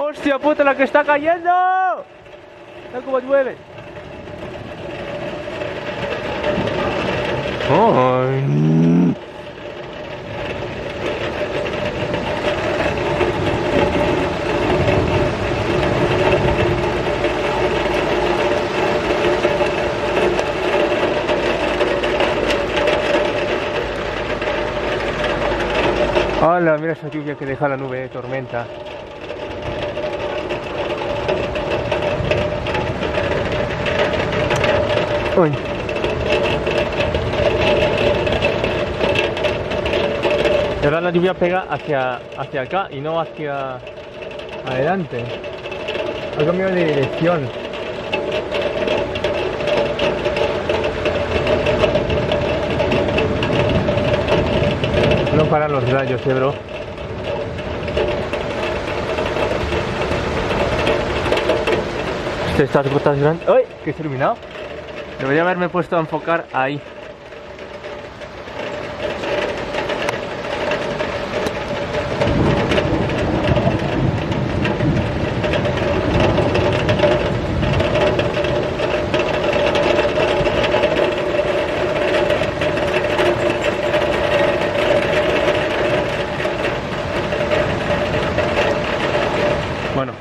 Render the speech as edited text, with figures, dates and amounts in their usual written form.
¡Hostia puta, la que está cayendo! Mira cómo llueve. Ay. Hola, mira esa lluvia que deja la nube de tormenta. Uy. Y ahora la lluvia pega hacia acá y no hacia adelante. Ha cambiado de dirección. No paran los rayos, bro. Estas gotas grandes. ¡Ay! Que se ha iluminado. Debería haberme puesto a enfocar ahí. Bueno,